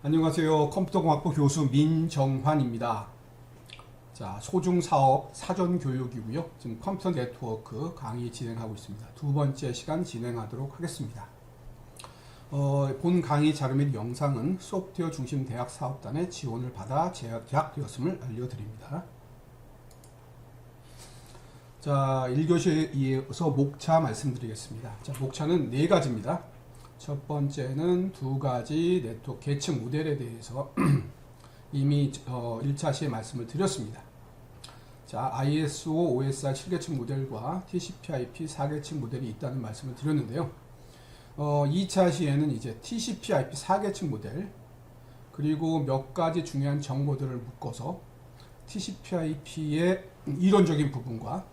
안녕하세요. 컴퓨터공학부 교수 민정환입니다. 자, 소중사업 사전교육이고요. 지금 컴퓨터 네트워크 강의 진행하고 있습니다. 두 번째 시간 진행하도록 하겠습니다. 본 강의 자료 및 영상은 소프트웨어 중심 대학 사업단의 지원을 받아 제작되었음을 알려드립니다. 자, 1교시에 이어서 목차 말씀드리겠습니다. 자, 목차는 네 가지입니다. 첫 번째는 두 가지 네트워크 계층 모델에 대해서 이미 1차 시에 말씀을 드렸습니다. 자, ISO, OSI 7계층 모델과 TCP/IP 4계층 모델이 있다는 말씀을 드렸는데요. 2차 시에는 이제 TCP/IP 4계층 모델 그리고 몇 가지 중요한 정보들을 묶어서 TCP/IP의 이론적인 부분과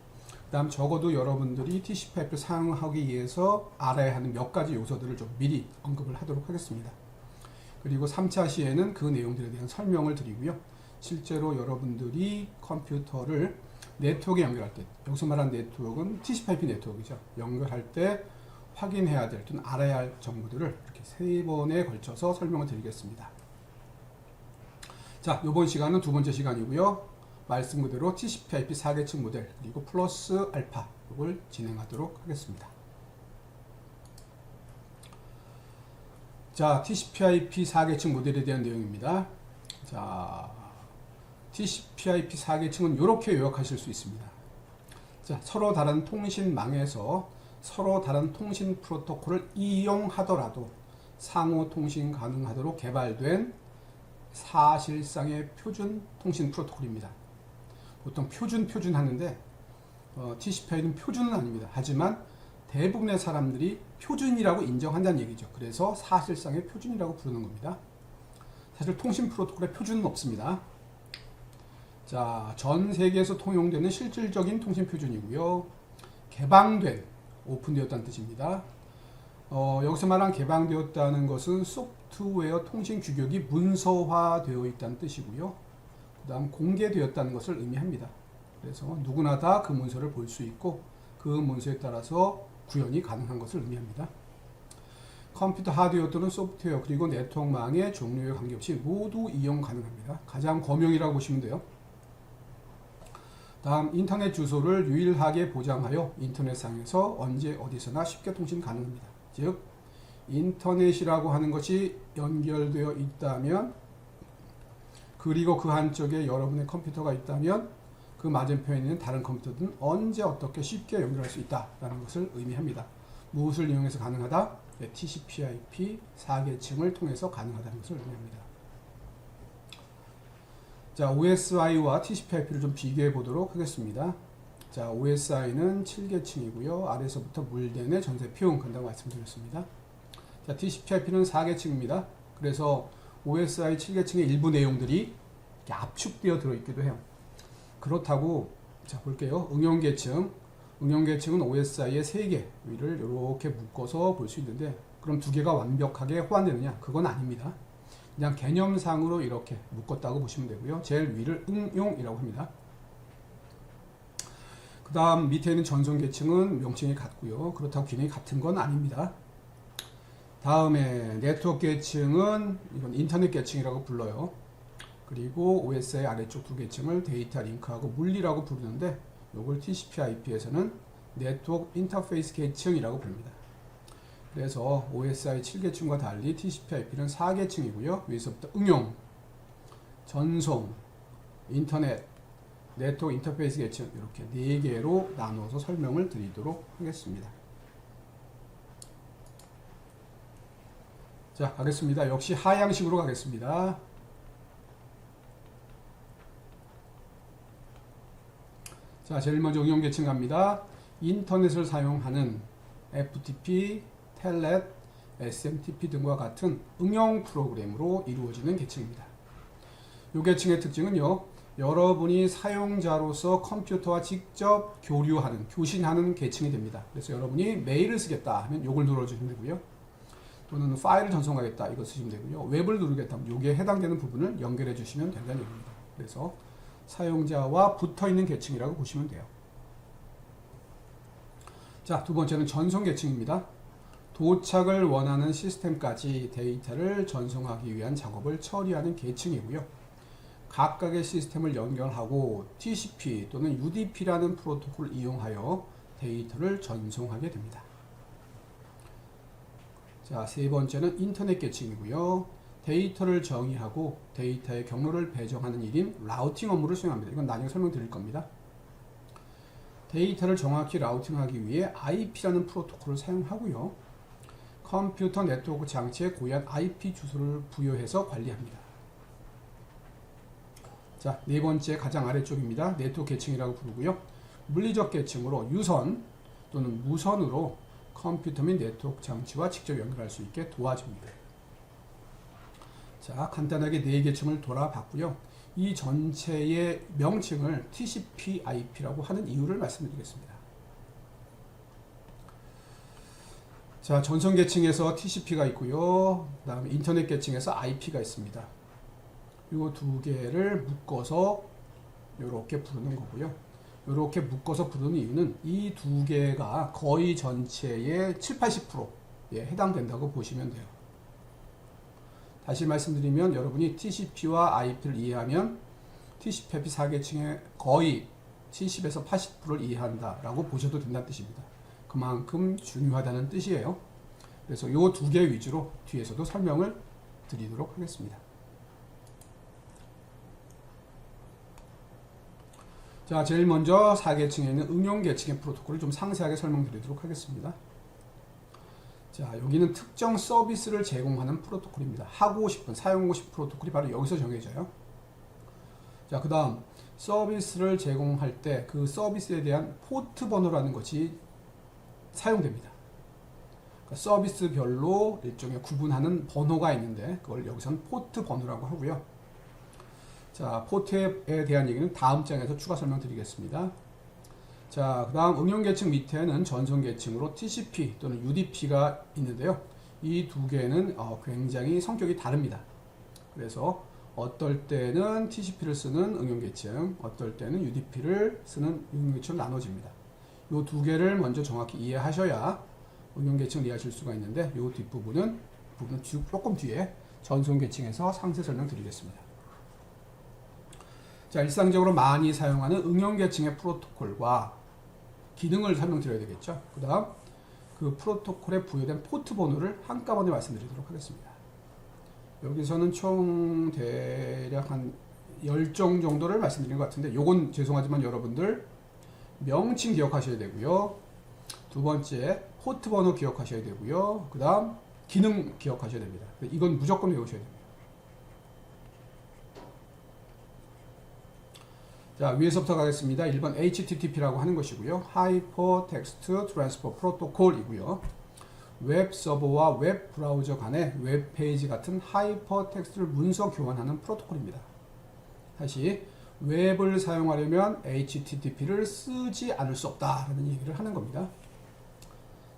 그다음 적어도 여러분들이 TCP/IP를 사용하기 위해서 알아야 하는 몇 가지 요소들을 좀 미리 언급을 하도록 하겠습니다. 그리고 3차 시에는 그 내용들에 대한 설명을 드리고요. 실제로 여러분들이 컴퓨터를 네트워크에 연결할 때, 여기서 말하는 네트워크는 TCP/IP 네트워크죠. 연결할 때 확인해야 될 또는 알아야 할 정보들을 이렇게 세 번에 걸쳐서 설명을 드리겠습니다. 자, 이번 시간은 두 번째 시간이고요. 말씀 그대로 TCP/IP 4계층 모델 그리고 플러스 알파 이걸 진행하도록 하겠습니다. 자, TCP/IP 4계층 모델에 대한 내용입니다. 자, TCP/IP 4계층은 이렇게 요약하실 수 있습니다. 자, 서로 다른 통신망에서 서로 다른 통신 프로토콜을 이용하더라도 상호 통신 가능하도록 개발된 사실상의 표준 통신 프로토콜입니다. 보통 표준 하는데 TCP/IP는 표준은 아닙니다. 하지만 대부분의 사람들이 표준이라고 인정한다는 얘기죠. 그래서 사실상의 표준이라고 부르는 겁니다. 사실 통신 프로토콜에 표준은 없습니다. 자, 전 세계에서 통용되는 실질적인 통신 표준이고요. 개방된, 오픈되었다는 뜻입니다. 여기서 말한 개방되었다는 것은 소프트웨어 통신 규격이 문서화되어 있다는 뜻이고요. 그 다음 공개되었다는 것을 의미합니다. 그래서 누구나 다 그 문서를 볼 수 있고 그 문서에 따라서 구현이 가능한 것을 의미합니다. 컴퓨터 하드웨어 또는 소프트웨어 그리고 네트워크망의 종류에 관계없이 모두 이용 가능합니다. 가장 범용이라고 보시면 돼요. 다음 인터넷 주소를 유일하게 보장하여 인터넷상에서 언제 어디서나 쉽게 통신 가능합니다. 즉 인터넷이라고 하는 것이 연결되어 있다면 그리고 그 한쪽에 여러분의 컴퓨터가 있다면 그 맞은편에 있는 다른 컴퓨터든 언제 어떻게 쉽게 연결할 수 있다는 것을 의미합니다. 무엇을 이용해서 가능하다? 네, TCP/IP 4계층을 통해서 가능하다는 것을 의미합니다. 자, OSI와 TCP/IP를 좀 비교해 보도록 하겠습니다. 자, OSI는 7계층이고요. 아래서부터 물대내 전체 표현 간다고 말씀드렸습니다. 자, TCP/IP는 4계층입니다. 그래서 OSI 7계층의 일부 내용들이 이렇게 압축되어 들어있기도 해요. 그렇다고 자 볼게요. 응용계층은 OSI의 3개 위를 이렇게 묶어서 볼 수 있는데 그럼 두 개가 완벽하게 호환되느냐? 그건 아닙니다. 그냥 개념상으로 이렇게 묶었다고 보시면 되고요. 제일 위를 응용이라고 합니다. 그 다음 밑에 있는 전송계층은 명칭이 같고요. 그렇다고 기능이 같은 건 아닙니다. 다음에 네트워크 계층은 이건 인터넷 계층이라고 불러요. 그리고 OSI 아래쪽 두 계층을 데이터 링크하고 물리라고 부르는데 이걸 TCP/IP에서는 네트워크 인터페이스 계층이라고 부릅니다. 그래서 OSI 7계층과 달리 TCP/IP는 4계층이고요. 위에서부터 응용, 전송, 인터넷, 네트워크 인터페이스 계층 이렇게 4개로 나눠서 설명을 드리도록 하겠습니다. 자, 가겠습니다. 역시 하향식으로 가겠습니다. 자, 제일 먼저 응용 계층 갑니다. 인터넷을 사용하는 FTP, 텔넷, SMTP 등과 같은 응용 프로그램으로 이루어지는 계층입니다. 이 계층의 특징은요. 여러분이 사용자로서 컴퓨터와 직접 교류하는, 교신하는 계층이 됩니다. 그래서 여러분이 메일을 쓰겠다 하면 이걸 눌러주시면 되고요. 또는 파일을 전송하겠다 이거 쓰시면 되고요. 웹을 누르겠다 하면 여기에 해당되는 부분을 연결해 주시면 된다는 얘기입니다. 그래서 사용자와 붙어있는 계층이라고 보시면 돼요. 자, 두 번째는 전송 계층입니다. 도착을 원하는 시스템까지 데이터를 전송하기 위한 작업을 처리하는 계층이고요. 각각의 시스템을 연결하고 TCP 또는 UDP라는 프로토콜을 이용하여 데이터를 전송하게 됩니다. 자, 세 번째는 인터넷 계층이고요. 데이터를 정의하고 데이터의 경로를 배정하는 일인 라우팅 업무를 수행합니다. 이건 나중에 설명드릴 겁니다. 데이터를 정확히 라우팅하기 위해 IP라는 프로토콜을 사용하고요. 컴퓨터 네트워크 장치에 고유한 IP 주소를 부여해서 관리합니다. 자, 네 번째 가장 아래쪽입니다. 네트워크 계층이라고 부르고요. 물리적 계층으로 유선 또는 무선으로 컴퓨터 및 네트워크 장치와 직접 연결할 수 있게 도와줍니다. 자, 간단하게 네 계층을 돌아봤고요. 이 전체의 명칭을 TCP/IP라고 하는 이유를 말씀드리겠습니다. 자, 전송 계층에서 TCP가 있고요. 그 다음에 인터넷 계층에서 IP가 있습니다. 이 두 개를 묶어서 이렇게 부르는 거고요. 이렇게 묶어서 부르는 이유는 이 두 개가 거의 전체의 70-80%에 해당된다고 보시면 돼요. 다시 말씀드리면 여러분이 TCP와 IP를 이해하면 TCP/IP 4계층의 거의 70에서 80%를 이해한다 라고 보셔도 된다는 뜻입니다. 그만큼 중요하다는 뜻이에요. 그래서 이 두 개 위주로 뒤에서도 설명을 드리도록 하겠습니다. 자, 제일 먼저 4계층에 있는 응용 계층의 프로토콜을 좀 상세하게 설명드리도록 하겠습니다. 자, 여기는 특정 서비스를 제공하는 프로토콜입니다. 하고 싶은, 사용하고 싶은 프로토콜이 바로 여기서 정해져요. 자, 그 다음 서비스를 제공할 때 그 서비스에 대한 포트 번호라는 것이 사용됩니다. 그러니까 서비스별로 일종의 구분하는 번호가 있는데 그걸 여기서는 포트 번호라고 하고요. 자, 포트에 대한 얘기는 다음 장에서 추가 설명드리겠습니다. 자, 그 다음 응용 계층 밑에는 전송 계층으로 TCP 또는 UDP가 있는데요. 이 두 개는 굉장히 성격이 다릅니다. 그래서 어떨 때는 TCP를 쓰는 응용 계층, 어떨 때는 UDP를 쓰는 응용 계층으로 나눠집니다. 이 두 개를 먼저 정확히 이해하셔야 응용 계층을 이해하실 수가 있는데 이 뒷부분은 조금 뒤에 전송 계층에서 상세 설명드리겠습니다. 자, 일상적으로 많이 사용하는 응용 계층의 프로토콜과 기능을 설명드려야 되겠죠. 그 다음 그 프로토콜에 부여된 포트 번호를 한꺼번에 말씀드리도록 하겠습니다. 여기서는 총 대략 한 10종 정도를 말씀드린 것 같은데 요건 죄송하지만 여러분들 명칭 기억하셔야 되고요. 두 번째 포트 번호 기억하셔야 되고요. 그 다음 기능 기억하셔야 됩니다. 이건 무조건 외우셔야 됩니다. 자, 위에서부터 가겠습니다. 1번 HTTP라고 하는 것이고요. Hypertext Transfer Protocol이고요. 웹 서버와 웹 브라우저 간의 웹 페이지 같은 하이퍼텍스트를 문서 교환하는 프로토콜입니다. 다시 웹을 사용하려면 HTTP를 쓰지 않을 수 없다라는 얘기를 하는 겁니다.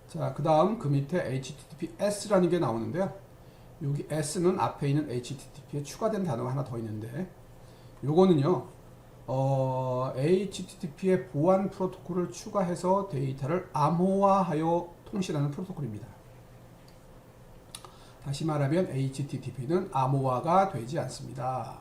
자, 그 다음 그 밑에 HTTPS라는 게 나오는데요. 여기 S는 앞에 있는 HTTP에 추가된 단어가 하나 더 있는데 요거는요. HTTP의 보안 프로토콜을 추가해서 데이터를 암호화하여 통신하는 프로토콜입니다. 다시 말하면 HTTP는 암호화가 되지 않습니다.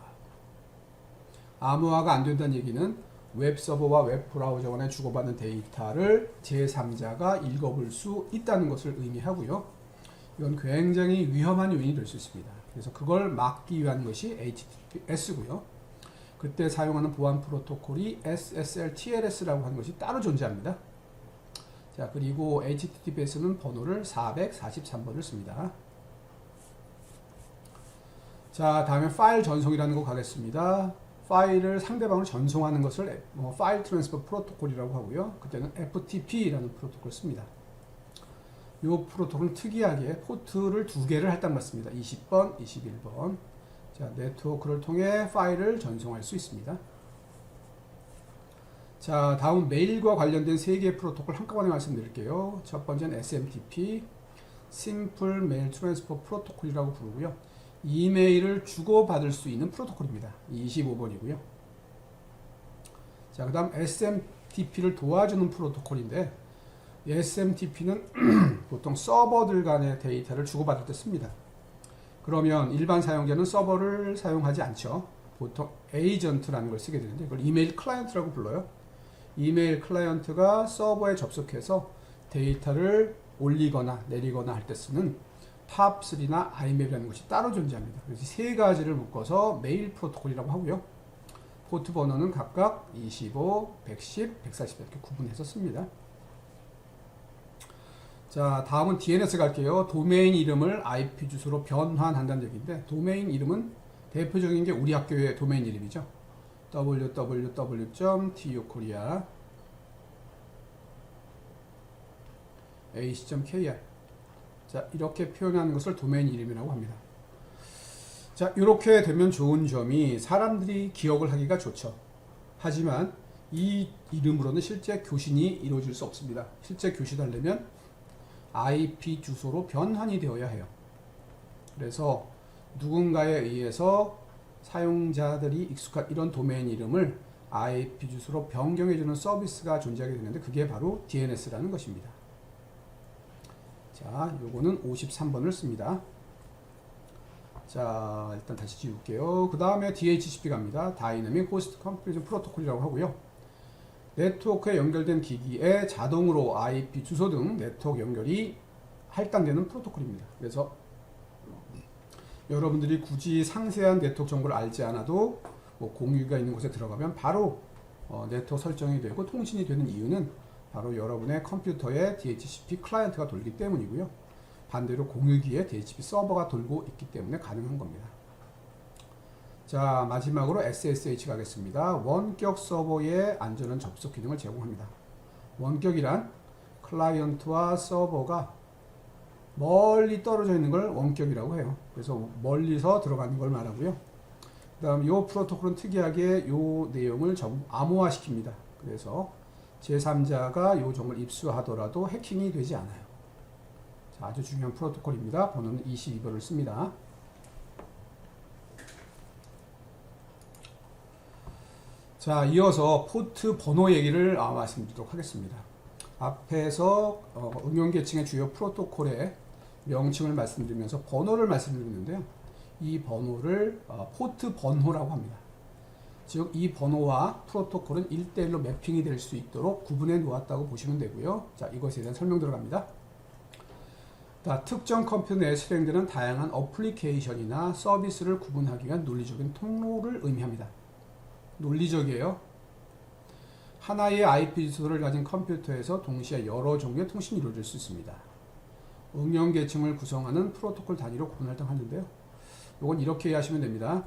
암호화가 안 된다는 얘기는 웹서버와 웹브라우저 간에 주고받는 데이터를 제3자가 읽어볼 수 있다는 것을 의미하고요. 이건 굉장히 위험한 요인이 될 수 있습니다. 그래서 그걸 막기 위한 것이 HTTPS고요. 그때 사용하는 보안 프로토콜이 SSL TLS라고 하는 것이 따로 존재합니다. 자, 그리고 HTTPS는 번호를 443번을 씁니다. 자, 다음에 파일 전송이라는 거 가겠습니다. 파일을 상대방으로 전송하는 것을 파일 트랜스퍼 프로토콜이라고 하고요. 그때는 FTP라는 프로토콜을 씁니다. 이 프로토콜은 특이하게 포트를 두 개를 할당 받습니다. 20번, 21번. 자, 네트워크를 통해 파일을 전송할 수 있습니다. 자, 다음 메일과 관련된 세 개의 프로토콜 한꺼번에 말씀드릴게요. 첫 번째는 SMTP, Simple Mail Transfer Protocol이라고 부르고요. 이메일을 주고받을 수 있는 프로토콜입니다. 25번이고요. 자, 그 다음 SMTP를 도와주는 프로토콜인데 SMTP는 보통 서버들 간의 데이터를 주고받을 때 씁니다. 그러면 일반 사용자는 서버를 사용하지 않죠. 보통 에이전트라는 걸 쓰게 되는데 그걸 이메일 클라이언트라고 불러요. 이메일 클라이언트가 서버에 접속해서 데이터를 올리거나 내리거나 할 때 쓰는 POP3나 IMAP이라는 것이 따로 존재합니다. 그래서 세 가지를 묶어서 메일 프로토콜이라고 하고요. 포트 번호는 각각 25, 110, 140 이렇게 구분해서 씁니다. 자, 다음은 DNS 갈게요. 도메인 이름을 IP 주소로 변환한다는 얘기인데 도메인 이름은 대표적인 게 우리 학교의 도메인 이름이죠. www.tukorea ac.kr 자, 이렇게 표현하는 것을 도메인 이름이라고 합니다. 자, 이렇게 되면 좋은 점이 사람들이 기억을 하기가 좋죠. 하지만 이 이름으로는 실제 교신이 이루어질 수 없습니다. 실제 교신하려면 IP 주소로 변환이 되어야 해요. 그래서 누군가에 의해서 사용자들이 익숙한 이런 도메인 이름을 IP 주소로 변경해주는 서비스가 존재하게 되는데 그게 바로 DNS라는 것입니다. 자, 요거는 53번을 씁니다. 자, 일단 다시 지울게요. 그 다음에 DHCP 갑니다. 다이내믹 호스트 컴퓨팅 프로토콜이라고 하고요. 네트워크에 연결된 기기에 자동으로 IP 주소 등 네트워크 연결이 할당되는 프로토콜입니다. 그래서 여러분들이 굳이 상세한 네트워크 정보를 알지 않아도 뭐 공유기가 있는 곳에 들어가면 바로 네트워크 설정이 되고 통신이 되는 이유는 바로 여러분의 컴퓨터에 DHCP 클라이언트가 돌기 때문이고요. 반대로 공유기에 DHCP 서버가 돌고 있기 때문에 가능한 겁니다. 자, 마지막으로 SSH 가겠습니다. 원격 서버의 안전한 접속 기능을 제공합니다. 원격이란 클라이언트와 서버가 멀리 떨어져 있는 걸 원격이라고 해요. 그래서 멀리서 들어가는 걸 말하고요. 그 다음 이 프로토콜은 특이하게 이 내용을 전부 암호화시킵니다. 그래서 제3자가 이 정보를 입수하더라도 해킹이 되지 않아요. 자, 아주 중요한 프로토콜입니다. 번호는 22번을 씁니다. 자, 이어서 포트 번호 얘기를 말씀드리도록 하겠습니다. 앞에서 응용계층의 주요 프로토콜의 명칭을 말씀드리면서 번호를 말씀드렸는데요. 이 번호를 포트 번호라고 합니다. 즉, 이 번호와 프로토콜은 1대1로 매핑이 될 수 있도록 구분해 놓았다고 보시면 되고요. 자, 이것에 대한 설명 들어갑니다. 자, 특정 컴퓨터 내에 실행되는 다양한 어플리케이션이나 서비스를 구분하기 위한 논리적인 통로를 의미합니다. 논리적이에요. 하나의 IP 주소를 가진 컴퓨터에서 동시에 여러 종류의 통신이 이루어질 수 있습니다. 응용 계층을 구성하는 프로토콜 단위로 구분할 등 하는데요. 이건 이렇게 이해하시면 됩니다.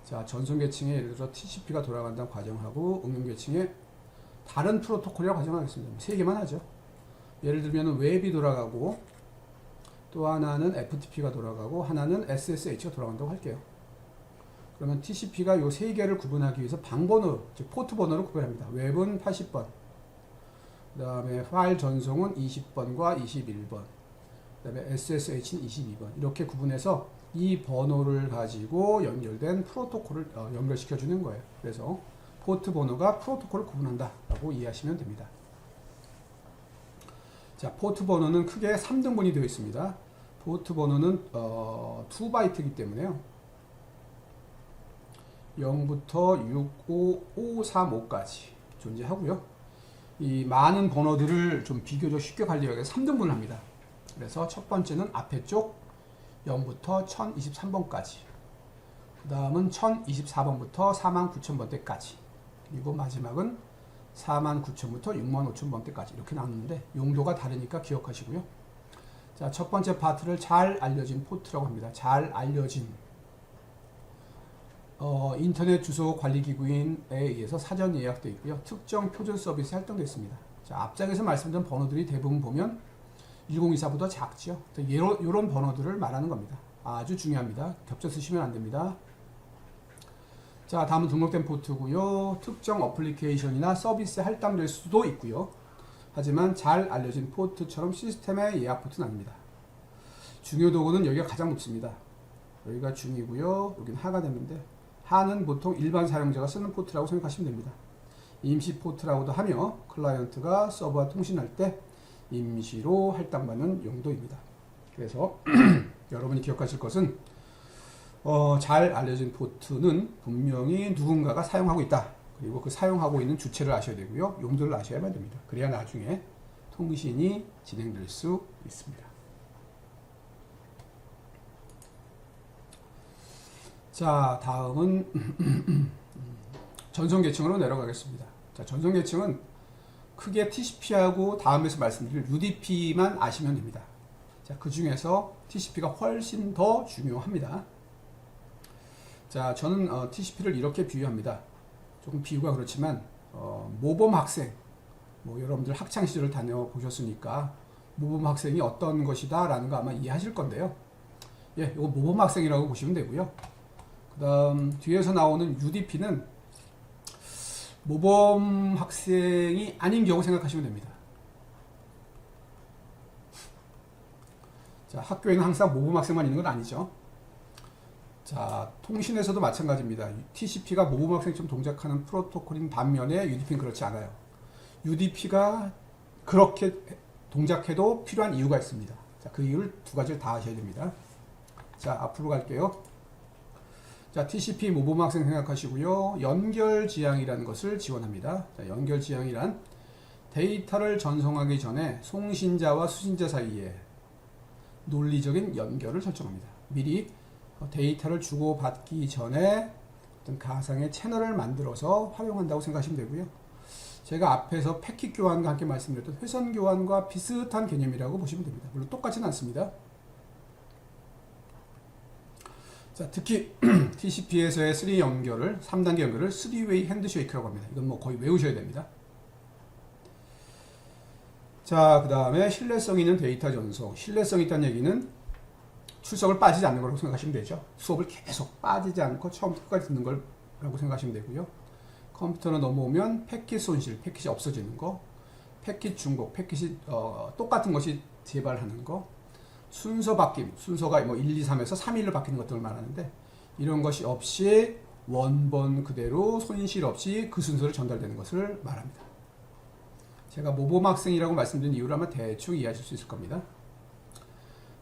자, 전송 계층에 예를 들어 TCP가 돌아간다는 과정하고 응용 계층에 다른 프로토콜이라고 가정하겠습니다. 세 개만 하죠. 예를 들면 웹이 돌아가고 또 하나는 FTP가 돌아가고 하나는 SSH가 돌아간다고 할게요. 그러면 TCP가 이 세 개를 구분하기 위해서 방번호, 즉 포트 번호를 구별합니다. 웹은 80번, 그 다음에 파일 전송은 20번과 21번, 그 다음에 SSH는 22번 이렇게 구분해서 이 번호를 가지고 연결된 프로토콜을 연결시켜주는 거예요. 그래서 포트 번호가 프로토콜을 구분한다 라고 이해하시면 됩니다. 자, 포트 번호는 크게 3등분이 되어 있습니다. 포트 번호는 2바이트이기 때문에요. 0부터 65535까지 존재하고요. 이 많은 번호들을 좀 비교적 쉽게 관리하기 위해서 3등분을 합니다. 그래서 첫 번째는 앞에 쪽 0부터 1023번까지, 그 다음은 1024번부터 49000번대까지, 그리고 마지막은 49000부터 65000번대까지 이렇게 나누는데 용도가 다르니까 기억하시고요. 자, 첫 번째 파트를 잘 알려진 포트라고 합니다. 잘 알려진 인터넷 주소 관리기구인에 의해서 사전 예약되어 있고요. 특정 표준 서비스 활동되어 있습니다. 자, 앞장에서 말씀드린 번호들이 대부분 보면 1024보다 작죠. 이런 번호들을 말하는 겁니다. 아주 중요합니다. 겹쳐 쓰시면 안 됩니다. 자, 다음은 등록된 포트고요. 특정 어플리케이션이나 서비스에 할당될 수도 있고요. 하지만 잘 알려진 포트처럼 시스템의 예약 포트는 아닙니다. 중요도는 여기가 가장 높습니다. 여기가 중이고요. 여기는 하가 되는데 하는 보통 일반 사용자가 쓰는 포트라고 생각하시면 됩니다. 임시 포트라고도 하며 클라이언트가 서버와 통신할 때 임시로 할당받는 용도입니다. 그래서 여러분이 기억하실 것은 잘 알려진 포트는 분명히 누군가가 사용하고 있다. 그리고 그 사용하고 있는 주체를 아셔야 되고요. 용도를 아셔야만 됩니다. 그래야 나중에 통신이 진행될 수 있습니다. 자, 다음은 전송 계층으로 내려가겠습니다. 자, 전송 계층은 크게 TCP하고 다음에서 말씀드릴 UDP만 아시면 됩니다. 자, 그 중에서 TCP가 훨씬 더 중요합니다. 자, 저는 TCP를 이렇게 비유합니다. 조금 비유가 그렇지만 모범 학생, 뭐 여러분들 학창 시절을 다녀보셨으니까 모범 학생이 어떤 것이다 라는 거 아마 이해하실 건데요. 예, 이거 모범 학생이라고 보시면 되고요. 그 다음 뒤에서 나오는 UDP는 모범 학생이 아닌 경우 생각하시면 됩니다. 자, 학교에는 항상 모범 학생만 있는 건 아니죠. 자, 통신에서도 마찬가지입니다. TCP가 모범 학생처럼 동작하는 프로토콜인 반면에 UDP는 그렇지 않아요. UDP가 그렇게 동작해도 필요한 이유가 있습니다. 자, 그 이유를 두 가지를 다 아셔야 됩니다. 자, 앞으로 갈게요. 자, TCP 모범 학생 생각하시고요. 연결 지향이라는 것을 지원합니다. 자, 연결 지향이란 데이터를 전송하기 전에 송신자와 수신자 사이에 논리적인 연결을 설정합니다. 미리 데이터를 주고받기 전에 어떤 가상의 채널을 만들어서 활용한다고 생각하시면 되고요. 제가 앞에서 패킷 교환과 함께 말씀드렸던 회선 교환과 비슷한 개념이라고 보시면 됩니다. 물론 똑같지는 않습니다. 자, 특히 TCP에서의 3단계 연결을 3웨이 핸드쉐이크라고 합니다. 이건 뭐 거의 외우셔야 됩니다. 자, 그 다음에 신뢰성 있는 데이터 전송. 신뢰성 있다는 얘기는 출석을 빠지지 않는 거라고 생각하시면 되죠. 수업을 계속 빠지지 않고 처음부터 끝까지 듣는 거라고 생각하시면 되고요. 컴퓨터로 넘어오면 패킷 손실, 패킷이 없어지는 거, 패킷 중복, 패킷이 똑같은 것이 재발하는 거, 순서 바뀜, 순서가 뭐 1, 2, 3에서 3, 1로 바뀌는 것들을 말하는데 이런 것이 없이 원본 그대로 손실 없이 그 순서를 전달되는 것을 말합니다. 제가 모범 학생이라고 말씀드린 이유를 아마 대충 이해하실 수 있을 겁니다.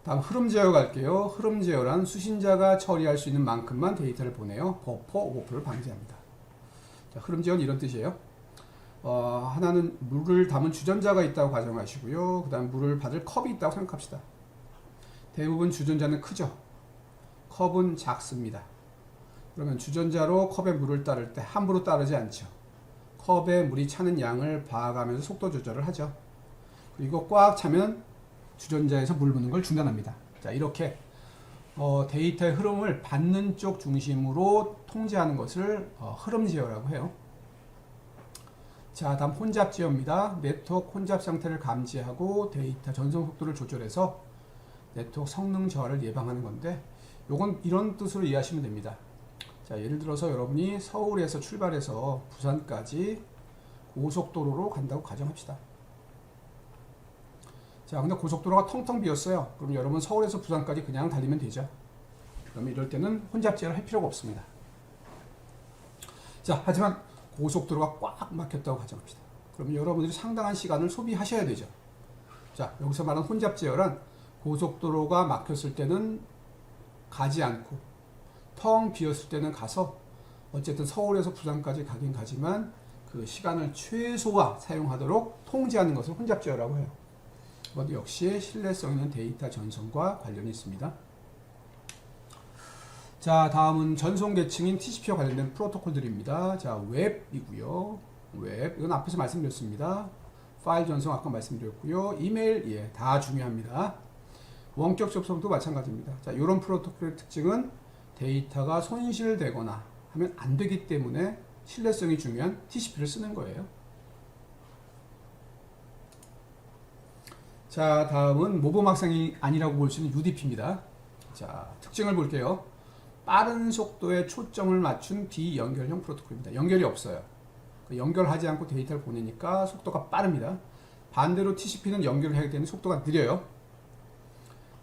다음 흐름 제어 갈게요. 흐름 제어란 수신자가 처리할 수 있는 만큼만 데이터를 보내어 버퍼 오버플로를 방지합니다. 자, 흐름 제어는 이런 뜻이에요. 하나는 물을 담은 주전자가 있다고 가정하시고요. 그 다음 물을 받을 컵이 있다고 생각합시다. 대부분 주전자는 크죠. 컵은 작습니다. 그러면 주전자로 컵에 물을 따를 때 함부로 따르지 않죠. 컵에 물이 차는 양을 봐가면서 속도 조절을 하죠. 그리고 꽉 차면 주전자에서 물 붓는 걸 중단합니다. 자, 이렇게 데이터의 흐름을 받는 쪽 중심으로 통제하는 것을 흐름 제어라고 해요. 자, 다음 혼잡 제어입니다. 네트워크 혼잡 상태를 감지하고 데이터 전송 속도를 조절해서 네트워크 성능 저하를 예방하는 건데 요건 이런 뜻으로 이해하시면 됩니다. 자, 예를 들어서 여러분이 서울에서 출발해서 부산까지 고속도로로 간다고 가정합시다. 자, 근데 고속도로가 텅텅 비었어요. 그럼 여러분 서울에서 부산까지 그냥 달리면 되죠. 그러면 이럴 때는 혼잡 제어를 할 필요가 없습니다. 자, 하지만 고속도로가 꽉 막혔다고 가정합시다. 그러면 여러분들이 상당한 시간을 소비하셔야 되죠. 자, 여기서 말하는 혼잡 제어란 고속도로가 막혔을 때는 가지 않고 텅 비었을 때는 가서 어쨌든 서울에서 부산까지 가긴 가지만 그 시간을 최소화 사용하도록 통제하는 것을 혼잡 제어라고 해요. 이것도 역시 신뢰성 있는 데이터 전송과 관련이 있습니다. 자, 다음은 전송 계층인 TCP와 관련된 프로토콜들입니다. 자, 웹이고요. 웹, 이건 앞에서 말씀드렸습니다. 파일 전송 아까 말씀드렸고요. 이메일, 예, 다 중요합니다. 원격 접속도 마찬가지입니다. 자, 이런 프로토콜의 특징은 데이터가 손실되거나 하면 안 되기 때문에 신뢰성이 중요한 TCP를 쓰는 거예요. 자, 다음은 모범 학생이 아니라고 볼 수 있는 UDP입니다. 자, 특징을 볼게요. 빠른 속도에 초점을 맞춘 비연결형 프로토콜입니다. 연결이 없어요. 연결하지 않고 데이터를 보내니까 속도가 빠릅니다. 반대로 TCP는 연결을 하게 되면 속도가 느려요.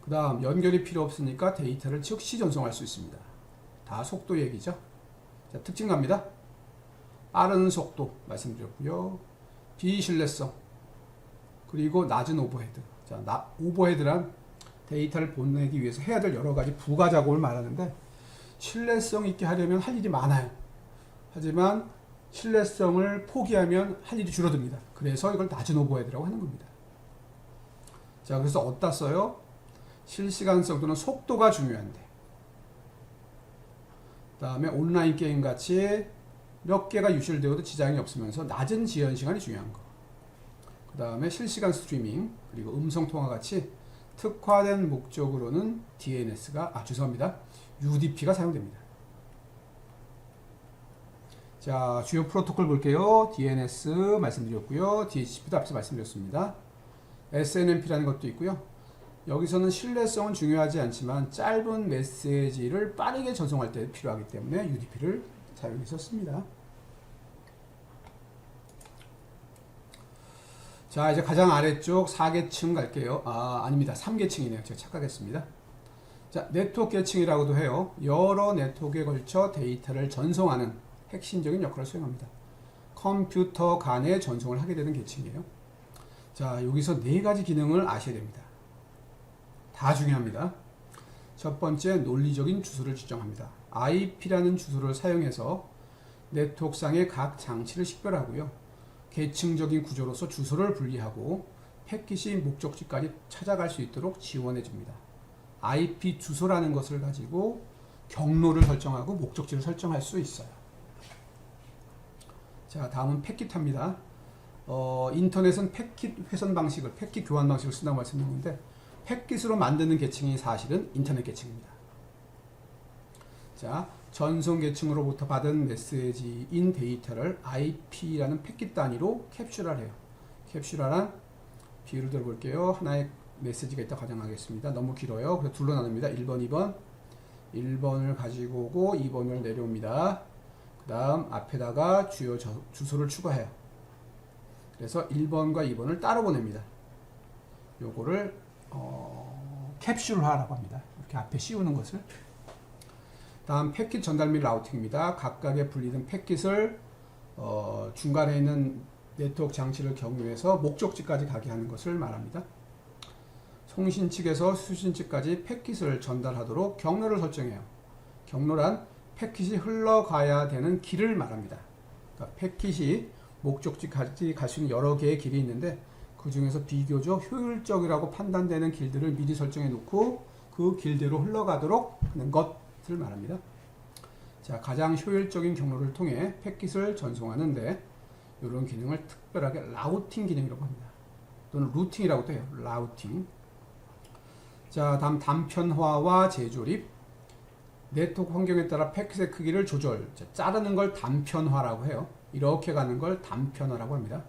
그 다음 연결이 필요 없으니까 데이터를 즉시 전송할 수 있습니다. 다 속도 얘기죠. 자, 특징 갑니다. 빠른 속도 말씀드렸고요. 비신뢰성, 그리고 낮은 오버헤드. 자, 오버헤드란 데이터를 보내기 위해서 해야 될 여러 가지 부가 작업을 말하는데 신뢰성 있게 하려면 할 일이 많아요. 하지만 신뢰성을 포기하면 할 일이 줄어듭니다. 그래서 이걸 낮은 오버헤드라고 하는 겁니다. 자, 그래서 어디다 써요? 실시간성 또는 속도가 중요한데, 그 다음에 온라인 게임 같이 몇 개가 유출되어도 지장이 없으면서 낮은 지연 시간이 중요한 거, 그 다음에 실시간 스트리밍, 그리고 음성통화 같이 특화된 목적으로는 UDP가 사용됩니다. 자, 주요 프로토콜 볼게요. DNS 말씀드렸고요. DHCP도 앞서 말씀드렸습니다. SNMP라는 것도 있고요. 여기서는 신뢰성은 중요하지 않지만 짧은 메시지를 빠르게 전송할 때 필요하기 때문에 UDP를 사용했었습니다. 자, 이제 가장 아래쪽 4계층 갈게요. 아닙니다. 3계층이네요. 제가 착각했습니다. 자, 네트워크 계층이라고도 해요. 여러 네트워크에 걸쳐 데이터를 전송하는 핵심적인 역할을 수행합니다. 컴퓨터 간에 전송을 하게 되는 계층이에요. 자, 여기서 4가지 기능을 아셔야 됩니다. 다 중요합니다. 첫 번째, 논리적인 주소를 지정합니다. IP라는 주소를 사용해서 네트워크상의 각 장치를 식별하고요. 계층적인 구조로서 주소를 분리하고 패킷이 목적지까지 찾아갈 수 있도록 지원해 줍니다. IP 주소라는 것을 가지고 경로를 설정하고 목적지를 설정할 수 있어요. 자, 다음은 패킷합니다. 인터넷은 패킷 회선 방식을, 패킷 교환 방식을 쓴다고 말씀드렸는데 패킷으로 만드는 계층이 사실은 인터넷 계층입니다. 자, 전송 계층으로부터 받은 메시지인 데이터를 IP라는 패킷 단위로 캡슐화해요. 캡슐화란 비율을 들어볼게요. 하나의 메시지가 있다 가정하겠습니다. 너무 길어요. 그래서 둘로 나눕니다. 1번, 2번. 1번을 가지고 오고 2번을 내려옵니다. 그 다음 앞에다가 주요 주소를 추가해요. 그래서 1번과 2번을 따로 보냅니다. 요거를 캡슐화라고 합니다. 이렇게 앞에 씌우는 것을. 다음 패킷 전달 및 라우팅입니다. 각각의 분리된 패킷을 중간에 있는 네트워크 장치를 경유해서 목적지까지 가게 하는 것을 말합니다. 송신 측에서 수신 측까지 패킷을 전달하도록 경로를 설정해요. 경로란 패킷이 흘러가야 되는 길을 말합니다. 그러니까 패킷이 목적지까지 갈 수 있는 여러 개의 길이 있는데 그 중에서 비교적 효율적이라고 판단되는 길들을 미리 설정해 놓고 그 길대로 흘러가도록 하는 것을 말합니다. 자, 가장 효율적인 경로를 통해 패킷을 전송하는데 이런 기능을 특별하게 라우팅 기능이라고 합니다. 또는 루팅이라고도 해요. 라우팅. 자, 다음 단편화와 재조립. 네트워크 환경에 따라 패킷의 크기를 조절. 자, 자르는 걸 단편화라고 해요. 이렇게 가는 걸 단편화라고 합니다.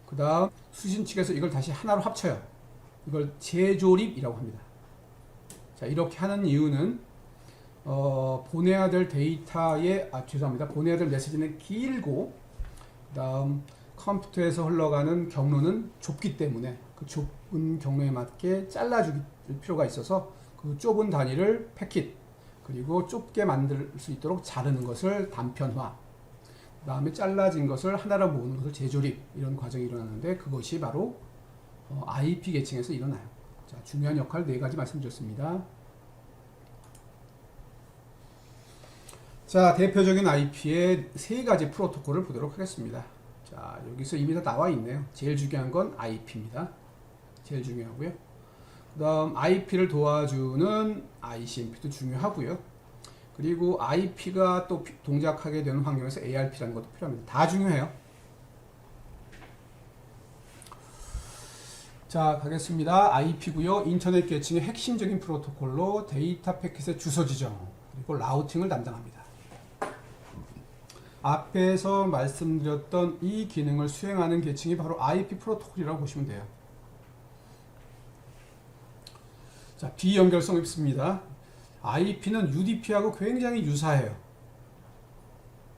그 다음 수신 측에서 이걸 다시 하나로 합쳐요. 이걸 재조립이라고 합니다. 자, 이렇게 하는 이유는 보내야 될 데이터의 죄송합니다. 보내야 될 메시지는 길고 그 다음 컴퓨터에서 흘러가는 경로는 좁기 때문에 그 좁은 경로에 맞게 잘라줄 필요가 있어서 그 좁은 단위를 패킷 그리고 좁게 만들 수 있도록 자르는 것을 단편화, 그 다음에 잘라진 것을 하나로 모으는 것을 재조립, 이런 과정이 일어나는데 그것이 바로 IP 계층에서 일어나요. 자, 중요한 역할 4가지 말씀드렸습니다. 자, 대표적인 IP의 3가지 프로토콜을 보도록 하겠습니다. 자, 여기서 이미 다 나와 있네요. 제일 중요한 건 IP입니다. 제일 중요하고요. 그 다음 IP를 도와주는 ICMP도 중요하고요. 그리고 IP가 또 동작하게 되는 환경에서 ARP라는 것도 필요합니다. 다 중요해요. 자, 가겠습니다. IP고요. 인터넷 계층의 핵심적인 프로토콜로 데이터 패킷의 주소 지정 그리고 라우팅을 담당합니다. 앞에서 말씀드렸던 이 기능을 수행하는 계층이 바로 IP 프로토콜이라고 보시면 돼요. 자, 비연결성 있습니다. IP는 UDP하고 굉장히 유사해요.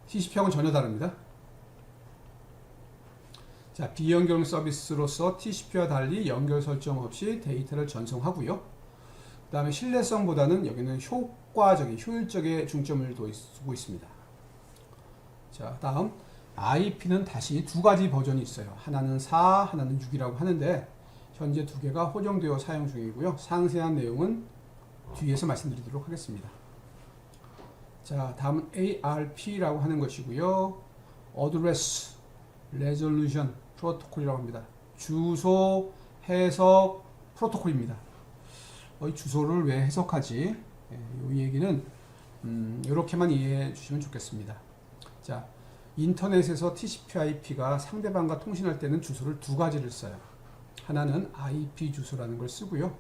TCP하고는 전혀 다릅니다. 자, 비연결 서비스로서 TCP와 달리 연결 설정 없이 데이터를 전송하고요. 그 다음에 신뢰성보다는 여기는 효율적에 중점을 두고 있습니다. 자, 다음 IP는 다시 두 가지 버전이 있어요. 하나는 4, 하나는 6이라고 하는데 현재 두 개가 호정되어 사용 중이고요. 상세한 내용은 뒤에서 말씀드리도록 하겠습니다. 자, 다음은 ARP라고 하는 것이고요. Address Resolution Protocol이라고 합니다. 주소 해석 프로토콜입니다. 이 주소를 왜 해석하지? 이 얘기는 이렇게만 이해해 주시면 좋겠습니다. 자, 인터넷에서 TCP/IP가 상대방과 통신할 때는 주소를 두 가지를 써요. 하나는 IP 주소라는 걸 쓰고요.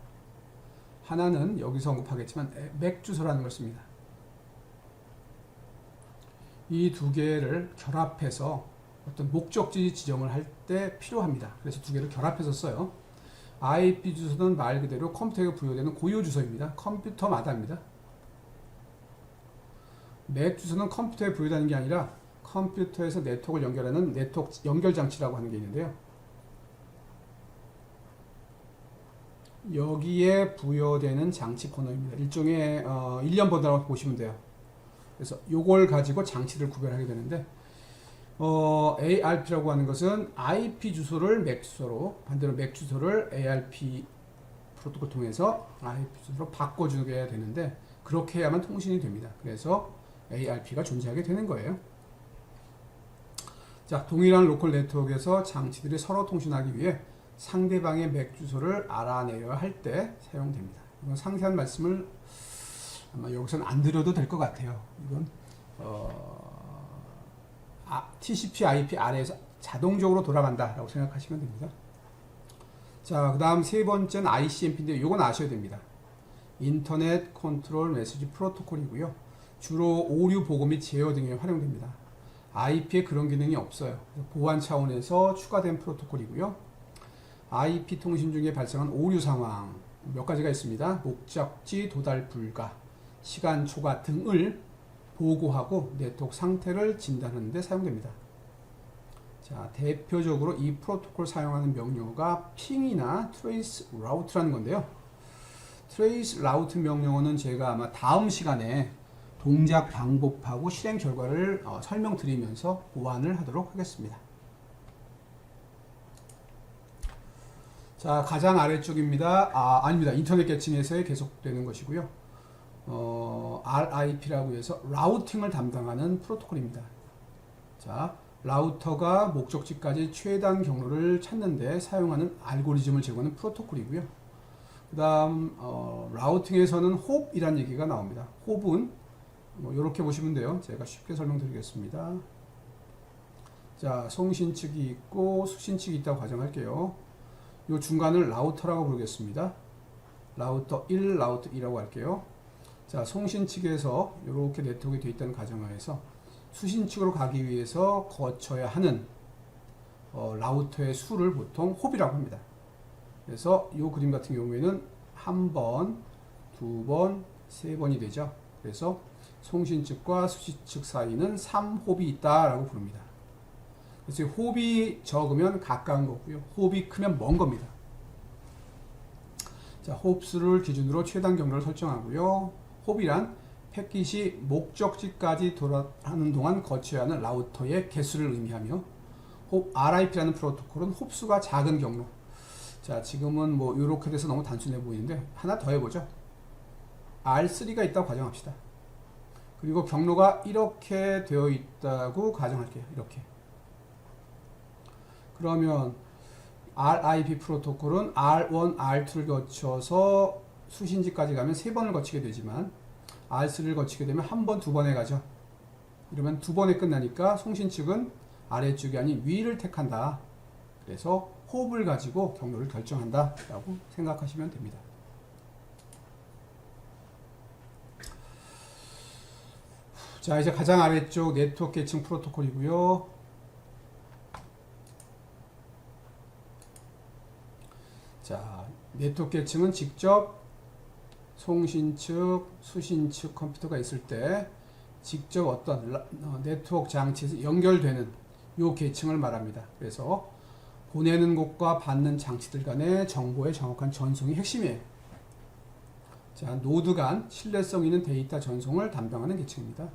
하나는 여기서 언급하겠지만 MAC 주소라는 걸 씁니다. 이 두 개를 결합해서 어떤 목적지 지정을 할 때 필요합니다. 그래서 두 개를 결합해서 써요. IP 주소는 말 그대로 컴퓨터에 부여되는 고유 주소입니다. 컴퓨터마다입니다. MAC 주소는 컴퓨터에 부여되는 게 아니라 컴퓨터에서 네트워크를 연결하는 네트워크 연결 장치라고 하는 게 있는데요. 여기에 부여되는 장치 번호입니다. 일종의 일련 번호라고 보시면 돼요. 그래서 요걸 가지고 장치를 구별하게 되는데 ARP라고 하는 것은 IP 주소를 MAC 주소로 반대로 MAC 주소를 ARP 프로토콜 통해서 IP 주소로 바꿔주게 되는데 그렇게 해야만 통신이 됩니다. 그래서 ARP가 존재하게 되는 거예요. 자, 동일한 로컬 네트워크에서 장치들이 서로 통신하기 위해 상대방의 MAC 주소를 알아내야 할 때 사용됩니다. 이건 상세한 말씀을 아마 여기서는 안 드려도 될 것 같아요. 이건 TCP/IP 아래에서 자동적으로 돌아간다라고 생각하시면 됩니다. 자, 그 다음 세 번째는 ICMP인데 이건 아셔야 됩니다. 인터넷 컨트롤 메시지 프로토콜이고요. 주로 오류 보고 및 제어 등에 활용됩니다. IP에 그런 기능이 없어요. 보안 차원에서 추가된 프로토콜이고요. IP 통신 중에 발생한 오류 상황 몇 가지가 있습니다. 목적지 도달 불가, 시간 초과 등을 보고하고 네트워크 상태를 진단하는 데 사용됩니다. 자, 대표적으로 이 프로토콜 사용하는 명령어가 핑이나 트레이스 라우트라는 건데요. 트레이스 라우트 명령어는 제가 아마 다음 시간에 동작 방법하고 실행 결과를 설명드리면서 보완을 하도록 하겠습니다. 자, 가장 아래쪽입니다. 아닙니다. 인터넷 계층에서의 계속되는 것이고요. RIP라고 해서 라우팅을 담당하는 프로토콜입니다. 자, 라우터가 목적지까지 최단 경로를 찾는데 사용하는 알고리즘을 제공하는 프로토콜이고요. 그 다음 라우팅에서는 홉이라는 얘기가 나옵니다. 홉은 이렇게 보시면 돼요. 제가 쉽게 설명드리겠습니다. 자, 송신 측이 있고 수신 측이 있다고 가정할게요. 이 중간을 라우터라고 부르겠습니다. 라우터 1, 라우터 2라고 할게요. 자, 송신 측에서 이렇게 네트워크가 되어 있다는 가정하에서 수신 측으로 가기 위해서 거쳐야 하는 라우터의 수를 보통 홉이라고 합니다. 그래서 이 그림 같은 경우에는 한 번, 두 번, 세 번이 되죠. 그래서 송신 측과 수신 측 사이는 3홉이 있다라고 부릅니다. 그래서 홉이 적으면 가까운 거고요. 홉이 크면 먼 겁니다. 자, 홉수를 기준으로 최단 경로를 설정하고요. 홉이란 패킷이 목적지까지 돌아가는 동안 거쳐야 하는 라우터의 개수를 의미하며 RIP라는 프로토콜은 홉수가 작은 경로. 자, 지금은 뭐 이렇게 돼서 너무 단순해 보이는데 하나 더 해보죠. R3가 있다고 가정합시다. 그리고 경로가 이렇게 되어 있다고 가정할게요. 이렇게. 그러면 RIP 프로토콜은 R1, R2를 거쳐서 수신지까지 가면 세 번을 거치게 되지만 R3를 거치게 되면 한 번, 두 번에 가죠. 이러면 두 번에 끝나니까 송신 측은 아래쪽이 아닌 위를 택한다. 그래서 홉을 가지고 경로를 결정한다 라고 생각하시면 됩니다. 자, 이제 가장 아래쪽 네트워크 계층 프로토콜이고요. 자, 네트워크 계층은 직접 송신 측, 수신 측 컴퓨터가 있을 때 직접 어떤 네트워크 장치에서 연결되는 요 계층을 말합니다. 그래서 보내는 곳과 받는 장치들 간의 정보의 정확한 전송이 핵심이에요. 자, 노드 간 신뢰성 있는 데이터 전송을 담당하는 계층입니다.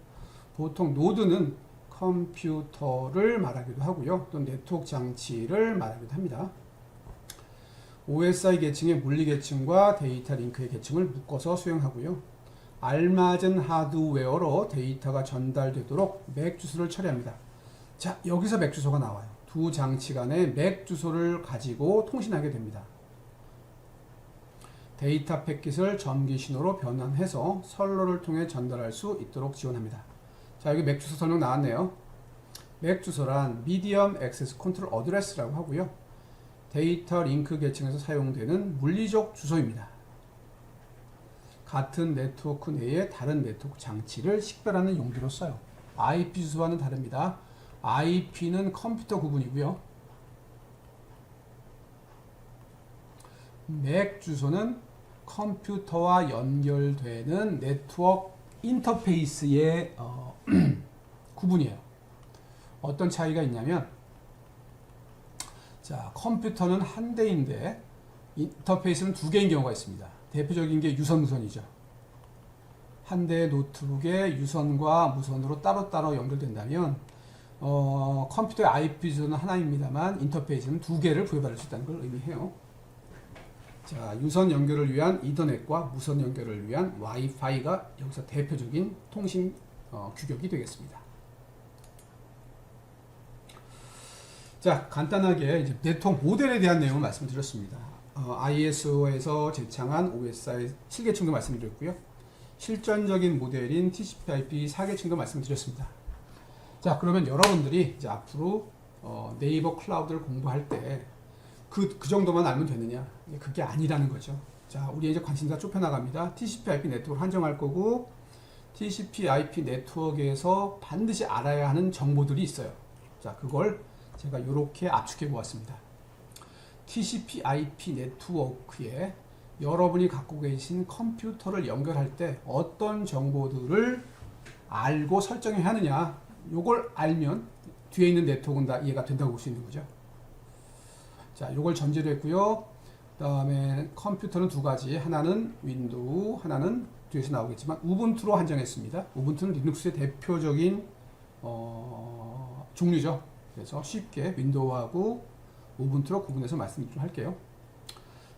보통 노드는 컴퓨터를 말하기도 하고요. 또 네트워크 장치를 말하기도 합니다. OSI 계층의 물리 계층과 데이터 링크의 계층을 묶어서 수행하고요. 알맞은 하드웨어로 데이터가 전달되도록 맥 주소를 처리합니다. 자, 여기서 맥 주소가 나와요. 두 장치 간의 맥 주소를 가지고 통신하게 됩니다. 데이터 패킷을 전기 신호로 변환해서 선로를 통해 전달할 수 있도록 지원합니다. 자, 여기 맥 주소 설명 나왔네요. 맥 주소란 Medium Access Control Address라고 하고요. 데이터 링크 계층에서 사용되는 물리적 주소입니다. 같은 네트워크 내에 다른 네트워크 장치를 식별하는 용도로 써요. IP 주소와는 다릅니다. IP는 컴퓨터 구분이고요. 맥 주소는 컴퓨터와 연결되는 네트워크 인터페이스의 구분이에요. 어떤 차이가 있냐면, 자, 컴퓨터는 한 대인데 인터페이스는 두 개인 경우가 있습니다. 대표적인 게 유선 무선이죠. 한 대의 노트북에 유선과 무선으로 따로따로 연결된다면 컴퓨터의 IP 주소는 하나입니다만 인터페이스는 두 개를 부여받을 수 있다는 걸 의미해요. 자, 유선 연결을 위한 이더넷과 무선 연결을 위한 와이파이가 여기서 대표적인 통신 규격이 되겠습니다. 자, 간단하게 이제 네트워크 모델에 대한 내용을 말씀드렸습니다. ISO에서 제창한 OSI 7계층도 말씀드렸고요. 실전적인 모델인 TCP/IP 4계층도 말씀드렸습니다. 자, 그러면 여러분들이 이제 앞으로 네이버 클라우드를 공부할 때 그 정도만 알면 되느냐? 그게 아니라는 거죠. 자, 우리 이제 관심사 좁혀나갑니다. TCP/IP 네트워크를 한정할 거고, TCP/IP 네트워크에서 반드시 알아야 하는 정보들이 있어요. 자, 그걸 제가 이렇게 압축해 보았습니다. TCP/IP 네트워크에 여러분이 갖고 계신 컴퓨터를 연결할 때 어떤 정보들을 알고 설정해야 하느냐, 요걸 알면 뒤에 있는 네트워크는 다 이해가 된다고 볼 수 있는 거죠. 자, 요걸 전제로 했고요. 그 다음에 컴퓨터는 두 가지, 하나는 윈도우, 하나는 뒤에서 나오겠지만 우분투로 한정했습니다. 우분투는 리눅스의 대표적인 종류죠. 그래서 쉽게 윈도우하고 우분투로 구분해서 말씀 좀 할게요.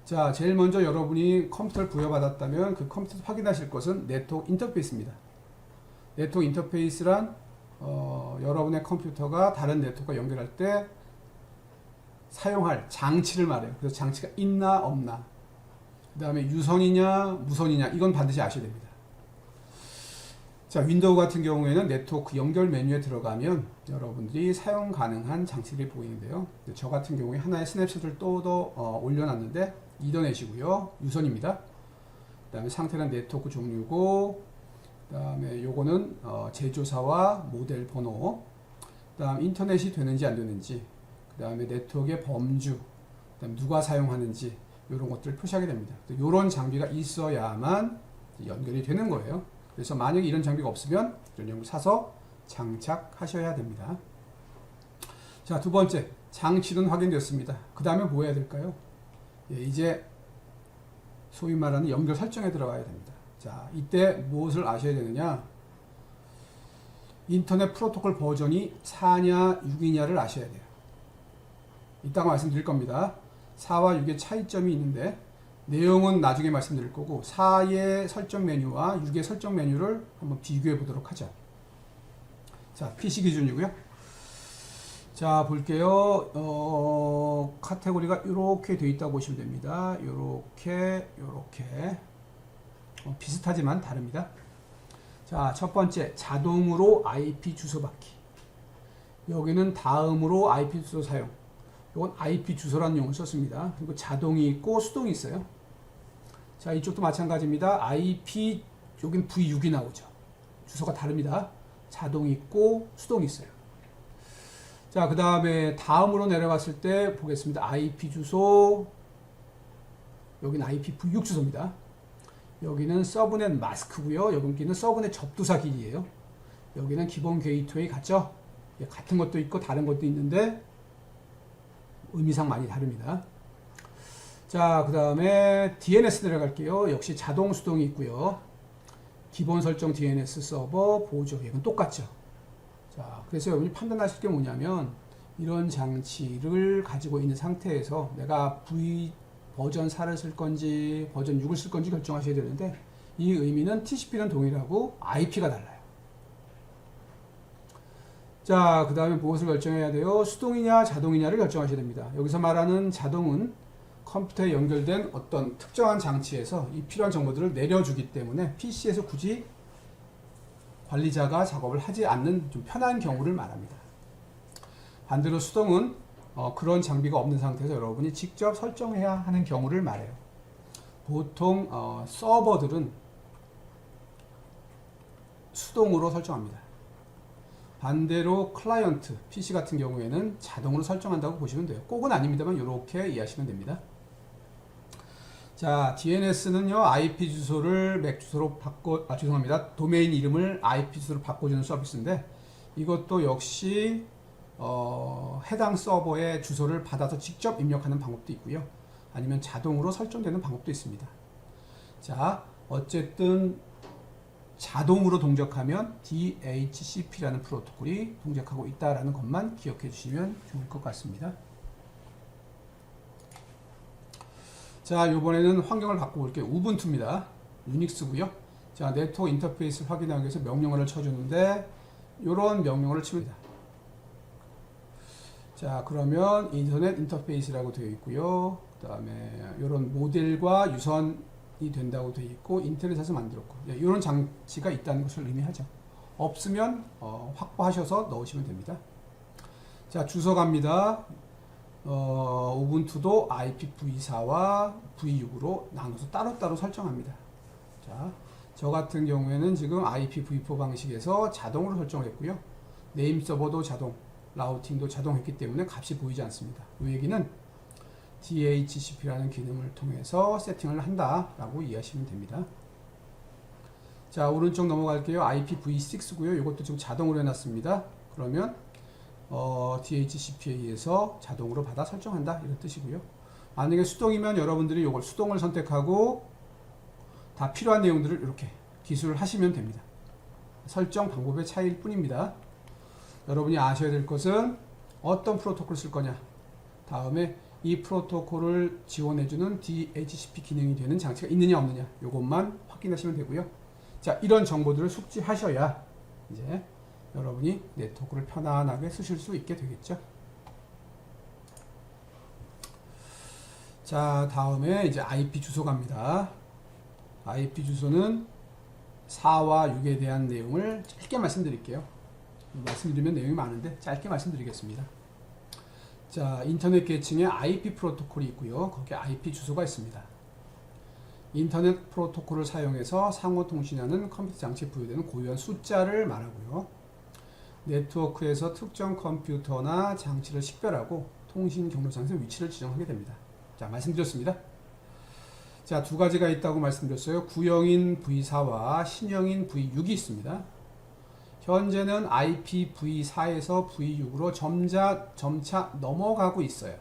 자, 제일 먼저 여러분이 컴퓨터를 부여받았다면 그 컴퓨터에서 확인하실 것은 네트워크 인터페이스입니다. 네트워크 인터페이스란 여러분의 컴퓨터가 다른 네트워크와 연결할 때 사용할 장치를 말해요. 그래서 장치가 있나 없나, 그 다음에 유선이냐 무선이냐, 이건 반드시 아셔야 됩니다. 자, 윈도우 같은 경우에는 네트워크 연결 메뉴에 들어가면 여러분들이 사용 가능한 장치들이 보이는데요. 저 같은 경우에 하나의 스냅샷을 또 올려놨는데 이더넷이고요. 유선입니다. 그 다음에 상태는 네트워크 종류고, 그 다음에 요거는 제조사와 모델 번호, 그 다음 인터넷이 되는지 안 되는지, 그 다음에 네트워크의 범주, 그 다음에 누가 사용하는지, 이런 것들을 표시하게 됩니다. 이런 장비가 있어야만 연결이 되는 거예요. 그래서 만약에 이런 장비가 없으면 이런 장비 사서 장착하셔야 됩니다. 자, 두 번째, 장치는 확인되었습니다. 그 다음에 뭐 해야 될까요? 예, 이제 소위 말하는 연결 설정에 들어가야 됩니다. 자, 이때 무엇을 아셔야 되느냐? 인터넷 프로토콜 버전이 4냐 6이냐를 아셔야 돼요. 이따가 말씀드릴 겁니다. 4와 6의 차이점이 있는데 내용은 나중에 말씀드릴 거고, 4의 설정 메뉴와 6의 설정 메뉴를 한번 비교해 보도록 하죠. 자, PC 기준이고요. 자, 볼게요. 카테고리가 이렇게 되어 있다고 보시면 됩니다. 이렇게 비슷하지만 다릅니다. 자, 첫 번째, 자동으로 IP 주소 받기. 여기는 다음으로 IP 주소 사용. 이건 IP 주소라는 용어를 썼습니다. 그리고 자동이 있고 수동이 있어요. 자, 이쪽도 마찬가지입니다. IP, 여긴 V6이 나오죠. 주소가 다릅니다. 자동이 있고 수동이 있어요. 자, 그 다음에 다음으로 내려갔을 때 보겠습니다. IP 주소, 여기는 IP V6 주소입니다. 여기는 서브넷 마스크고요. 여기는 서브넷 접두사 길이에요. 여기는 기본 게이트웨이 같죠? 같은 것도 있고 다른 것도 있는데 의미상 많이 다릅니다. 자, 그 다음에 DNS 내려갈게요. 역시 자동 수동이 있고요. 기본 설정 DNS 서버 보조, 이건 똑같죠. 자, 그래서 여러분이 판단하실 게 뭐냐면 이런 장치를 가지고 있는 상태에서 내가 V 버전 4를 쓸 건지 버전 6을 쓸 건지 결정하셔야 되는데 이 의미는 TCP는 동일하고 IP가 달라요. 자, 그 다음에 무엇을 결정해야 돼요? 수동이냐 자동이냐를 결정하셔야 됩니다. 여기서 말하는 자동은 컴퓨터에 연결된 어떤 특정한 장치에서 이 필요한 정보들을 내려주기 때문에 PC에서 굳이 관리자가 작업을 하지 않는 좀 편한 경우를 말합니다. 반대로 수동은 그런 장비가 없는 상태에서 여러분이 직접 설정해야 하는 경우를 말해요. 보통 서버들은 수동으로 설정합니다. 반대로 클라이언트, PC 같은 경우에는 자동으로 설정한다고 보시면 돼요. 꼭은 아닙니다만 이렇게 이해하시면 됩니다. 자, DNS는요, IP 주소를 맥 주소로 죄송합니다. 도메인 이름을 IP 주소로 바꿔주는 서비스인데 이것도 역시 해당 서버의 주소를 받아서 직접 입력하는 방법도 있고요. 아니면 자동으로 설정되는 방법도 있습니다. 자, 어쨌든 자동으로 동작하면 DHCP라는 프로토콜이 동작하고 있다는 것만 기억해 주시면 좋을 것 같습니다. 자, 이번에는 환경을 바꿔볼게요. 우분투입니다. 유닉스고요. 자, 네트워크 인터페이스를 확인하기 위해서 명령어를 쳐주는데 이런 명령어를 칩니다. 자, 그러면 인터넷 인터페이스라고 되어 있고요. 그 다음에 이런 모델과 유선이 된다고 되어 있고 인터넷에서 만들었고 이런 장치가 있다는 것을 의미하죠. 없으면 확보하셔서 넣으시면 됩니다. 자, 주소 갑니다. 우분투도 IPv4와 v6으로 나눠서 따로따로 설정합니다. 자, 저 같은 경우에는 지금 IPv4 방식에서 자동으로 설정을 했고요. 네임 서버도 자동, 라우팅도 자동했기 때문에 값이 보이지 않습니다. 이 얘기는 DHCP라는 기능을 통해서 세팅을 한다라고 이해하시면 됩니다. 자, 오른쪽 넘어갈게요. IPv6고요. 이것도 지금 자동으로 해놨습니다. 그러면 DHCP에 의해서 자동으로 받아 설정한다 이런 뜻이고요. 만약에 수동이면 여러분들이 이걸 수동을 선택하고 다 필요한 내용들을 이렇게 기술을 하시면 됩니다. 설정 방법의 차이일 뿐입니다. 여러분이 아셔야 될 것은 어떤 프로토콜을 쓸 거냐, 다음에 이 프로토콜을 지원해주는 DHCP 기능이 되는 장치가 있느냐 없느냐 이것만 확인하시면 되고요. 자, 이런 정보들을 숙지하셔야 이제 여러분이 네트워크를 편안하게 쓰실 수 있게 되겠죠. 자, 다음에 이제 IP 주소 갑니다. IP 주소는 4와 6에 대한 내용을 짧게 말씀드릴게요. 말씀드리면 내용이 많은데 짧게 말씀드리겠습니다. 자, 인터넷 계층에 IP 프로토콜이 있고요. 거기에 IP 주소가 있습니다. 인터넷 프로토콜을 사용해서 상호 통신하는 컴퓨터 장치에 부여되는 고유한 숫자를 말하고요. 네트워크에서 특정 컴퓨터나 장치를 식별하고 통신 경로상에서 위치를 지정하게 됩니다. 자, 말씀드렸습니다. 자, 두 가지가 있다고 말씀드렸어요. 구형인 V4와 신형인 V6이 있습니다. 현재는 IPv4에서 V6으로 점차 넘어가고 있어요.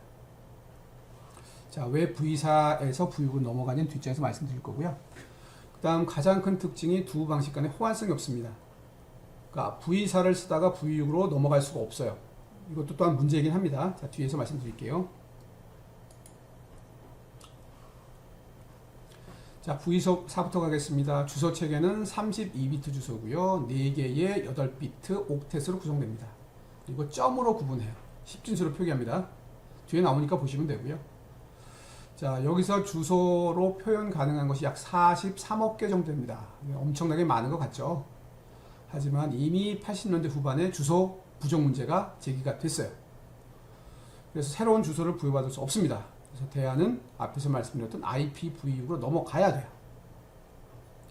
자, 왜 V4에서 V6으로 넘어가냐는 뒷장에서 말씀드릴 거고요. 그 다음 가장 큰 특징이 두 방식 간에 호환성이 없습니다. 그러니까 V4를 쓰다가 V6으로 넘어갈 수가 없어요. 이것도 또한 문제이긴 합니다. 자, 뒤에서 말씀드릴게요. 자, V4부터 가겠습니다. 주소 체계는 32비트 주소고요. 4개의 8비트 옥텟으로 구성됩니다. 그리고 점으로 구분해요. 10진수로 표기합니다. 뒤에 나오니까 보시면 되고요. 자, 여기서 주소로 표현 가능한 것이 약 43억 개 정도 됩니다. 엄청나게 많은 것 같죠? 하지만 이미 80년대 후반에 주소 부족 문제가 제기가 됐어요. 그래서 새로운 주소를 부여받을 수 없습니다. 그래서 대안은 앞에서 말씀드렸던 IPv6으로 넘어가야 돼요.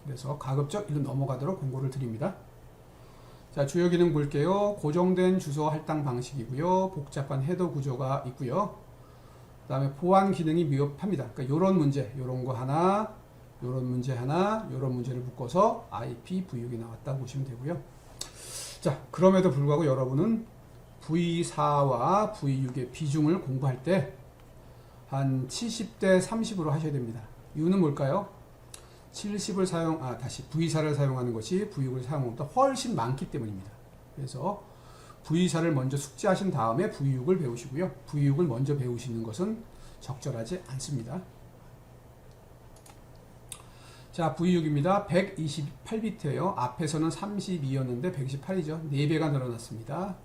그래서 가급적 이로 넘어가도록 권고를 드립니다. 자, 주요 기능 볼게요. 고정된 주소 할당 방식이고요. 복잡한 헤더 구조가 있고요. 그 다음에 보안 기능이 미흡합니다. 그러니까 이런 문제, 이런 거 하나, 이런 문제 하나, 이런 문제를 묶어서 IPv6이 나왔다고 보시면 되고요. 자, 그럼에도 불구하고 여러분은 V4와 V6의 비중을 공부할 때 한 70대 30으로 하셔야 됩니다. 이유는 뭘까요? 70을 V4를 사용하는 것이 V6을 사용하는 것보다 훨씬 많기 때문입니다. 그래서 V4를 먼저 숙지하신 다음에 V6을 배우시고요. V6을 먼저 배우시는 것은 적절하지 않습니다. 자, V6입니다. 128비트예요. 앞에서는 32였는데 128이죠. 4배가 늘어났습니다.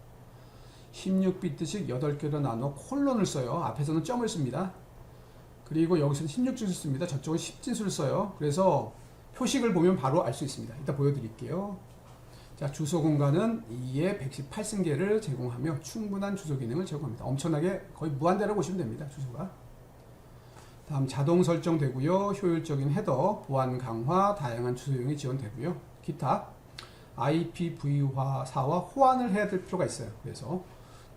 16비트씩 8개로 나눠 콜론을 써요. 앞에서는 점을 씁니다. 그리고 여기서는 16진수를 씁니다. 저쪽은 10진수를 써요. 그래서 표식을 보면 바로 알 수 있습니다. 이따 보여드릴게요. 자, 주소 공간은 2에 118승계를 제공하며 충분한 주소 기능을 제공합니다. 엄청나게 거의 무한대라고 보시면 됩니다. 주소가. 다음 자동 설정되고요. 효율적인 헤더, 보안 강화, 다양한 주소용이 지원되고요. 기타 IPv4와 호환을 해야 될 필요가 있어요. 그래서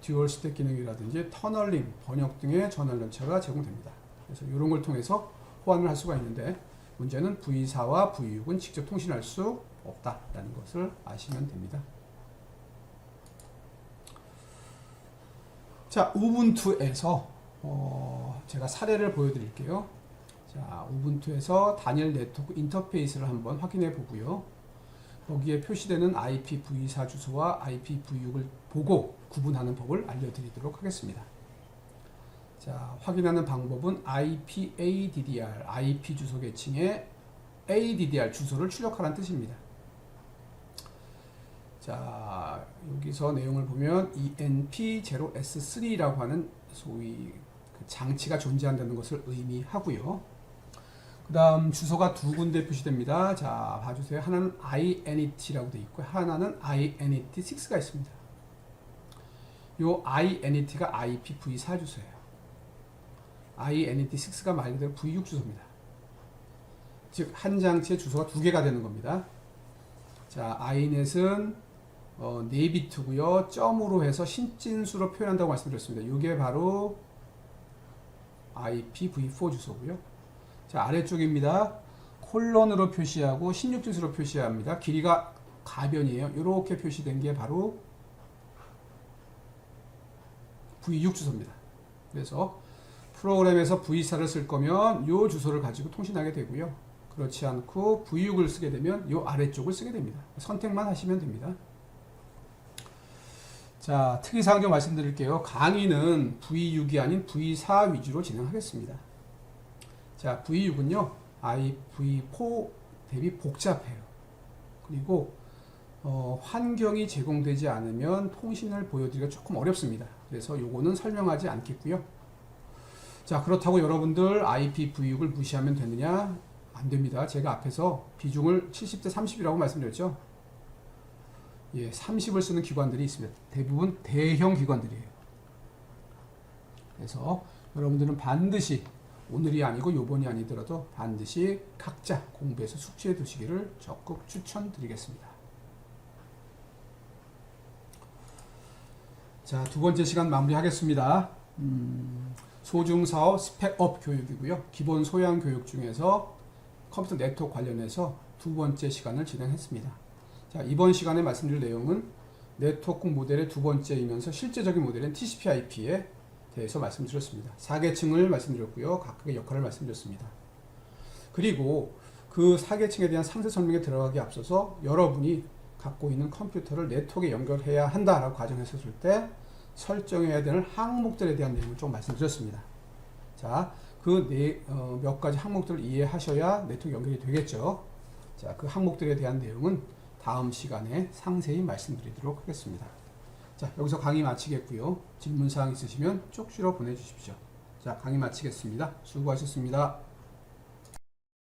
듀얼 스택 기능이라든지 터널링, 번역 등의 저널 연차가 제공됩니다. 그래서 이런 걸 통해서 호환을 할 수가 있는데 문제는 V4와 V6은 직접 통신할 수 없다라는 것을 아시면 됩니다. 자, 우분투에서 제가 사례를 보여드릴게요. 자, 우분투에서 단일 네트워크 인터페이스를 한번 확인해 보고요. 거기에 표시되는 IPv4 주소와 IPv6을 보고 구분하는 법을 알려드리도록 하겠습니다. 자, 확인하는 방법은 IPADDR, IP 주소 계층에 ADDR 주소를 출력하라는 뜻입니다. 자, 여기서 내용을 보면 ENP0S3라고 하는 소위 그 장치가 존재한다는 것을 의미하고요. 그 다음 주소가 두 군데 표시됩니다. 자, 봐주세요. 하나는 INET라고 되어 있고 하나는 INET6가 있습니다. 요 INET가 IPv4 주소예요. INET6가 말 그대로 V6 주소입니다. 즉, 한 장치의 주소가 두 개가 되는 겁니다. 자, INET은 4비트고요. 점으로 해서 신진수로 표현한다고 말씀드렸습니다. 이게 바로 IPv4 주소고요. 자, 아래쪽입니다. 콜론으로 표시하고 16진수로 표시합니다. 길이가 가변이에요. 이렇게 표시된 게 바로 V6 주소입니다. 그래서 프로그램에서 V4를 쓸 거면 이 주소를 가지고 통신하게 되고요. 그렇지 않고 V6을 쓰게 되면 이 아래쪽을 쓰게 됩니다. 선택만 하시면 됩니다. 자, 특이사항 좀 말씀드릴게요. 강의는 V6이 아닌 V4 위주로 진행하겠습니다. 자, V6은요, IPv4 대비 복잡해요. 그리고 환경이 제공되지 않으면 통신을 보여드리기가 조금 어렵습니다. 그래서 요거는 설명하지 않겠고요. 자, 그렇다고 여러분들 IPv6을 무시하면 되느냐? 안 됩니다. 제가 앞에서 비중을 70대 30이라고 말씀드렸죠. 예, 30을 쓰는 기관들이 있습니다. 대부분 대형 기관들이에요. 그래서 여러분들은 반드시 오늘이 아니고 요번이 아니더라도 반드시 각자 공부해서 숙지해 두시기를 적극 추천드리겠습니다. 자, 두 번째 시간 마무리하겠습니다. 소중사업 스펙업 교육이고요. 기본 소양 교육 중에서 컴퓨터 네트워크 관련해서 두 번째 시간을 진행했습니다. 자, 이번 시간에 말씀드릴 내용은 네트워크 모델의 두 번째이면서 실제적인 모델인 TCP/IP에 대해서 말씀드렸습니다. 4계층을 말씀드렸고요. 각각의 역할을 말씀드렸습니다. 그리고 그 4계층에 대한 상세 설명에 들어가기 앞서서 여러분이 갖고 있는 컴퓨터를 네트워크에 연결해야 한다라고 가정했었을 때 설정해야 되는 항목들에 대한 내용을 좀 말씀드렸습니다. 자, 그 몇 가지 항목들을 이해하셔야 네트워크 연결이 되겠죠. 자, 그 항목들에 대한 내용은 다음 시간에 상세히 말씀드리도록 하겠습니다. 자, 여기서 강의 마치겠고요. 질문사항 있으시면 쪽지로 보내주십시오. 자, 강의 마치겠습니다. 수고하셨습니다.